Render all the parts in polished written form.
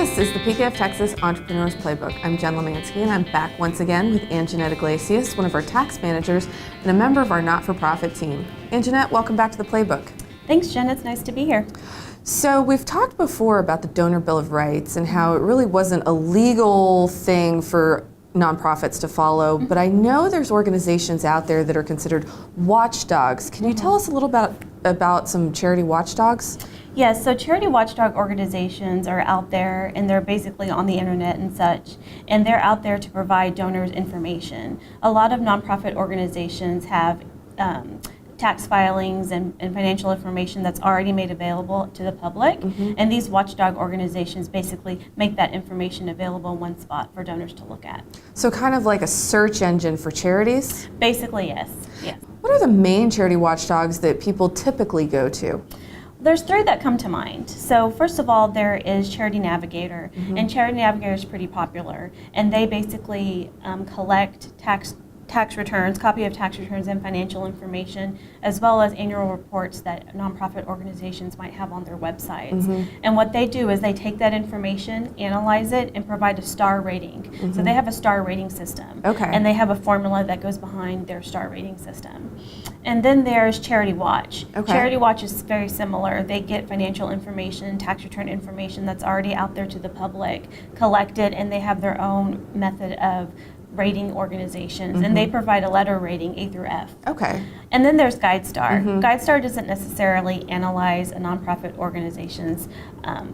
This is the PKF Texas Entrepreneurs Playbook. I'm Jen Lemanski, and I'm back once again with Annjeanette Yglesias, one of our tax managers and a member of our not-for-profit team. Annjeanette, welcome back to the Playbook. Thanks, Jen. It's nice to be here. So we've talked before about the Donor Bill of Rights and how it really wasn't a legal thing for nonprofits to follow, but I know there's organizations out there that are considered watchdogs. Can you tell us a little about some charity watchdogs? Yes, so charity watchdog organizations are out there, and they're basically on the internet and such, and they're out there to provide donors information. A lot of nonprofit organizations have tax filings and financial information that's already made available to the public, and these watchdog organizations basically make that information available in one spot for donors to look at. So kind of like a search engine for charities? Basically, yes. What are the main charity watchdogs that people typically go to? There's three that come to mind. So first of all, there is Charity Navigator, and Charity Navigator is pretty popular, and they basically collect tax returns, copy of tax returns and financial information, as well as annual reports that nonprofit organizations might have on their websites. And what they do is they take that information, analyze it, and provide a star rating. So they have a star rating system, and they have a formula that goes behind their star rating system. And then there's Charity Watch. Charity Watch is very similar. They get financial information, tax return information that's already out there to the public, collected, and they have their own method of rating organizations, and they provide a letter rating A through F. And then there's GuideStar. GuideStar doesn't necessarily analyze a nonprofit organization's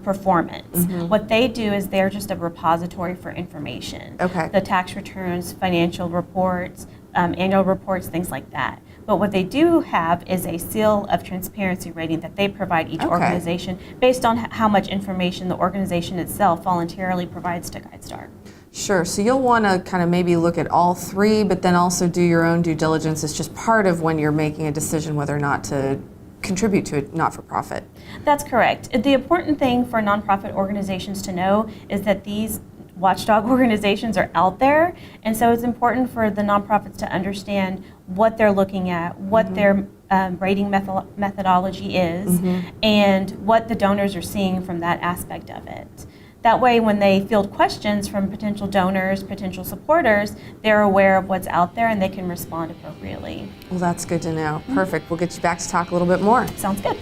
performance. What they do is they're just a repository for information. The tax returns, financial reports, annual reports, things like that. But what they do have is a seal of transparency rating that they provide each organization based on how much information the organization itself voluntarily provides to GuideStar. Sure, so you'll want to kind of maybe look at all three, but then also do your own due diligence. It's just part of when you're making a decision whether or not to contribute to a not-for-profit. That's correct. The important thing for nonprofit organizations to know is that these watchdog organizations are out there, and so it's important for the nonprofits to understand what they're looking at, what their rating methodology is, and what the donors are seeing from that aspect of it. That way, when they field questions from potential donors, potential supporters, they're aware of what's out there and they can respond appropriately. Well, that's good to know. Perfect. We'll get you back to talk a little bit more. Sounds good.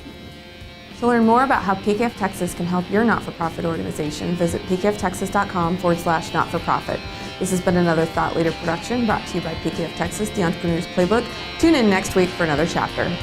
To learn more about how PKF Texas can help your not-for-profit organization, visit pkftexas.com/not-for-profit. This has been another Thought Leader production brought to you by PKF Texas, the Entrepreneurs Playbook. Tune in next week for another chapter.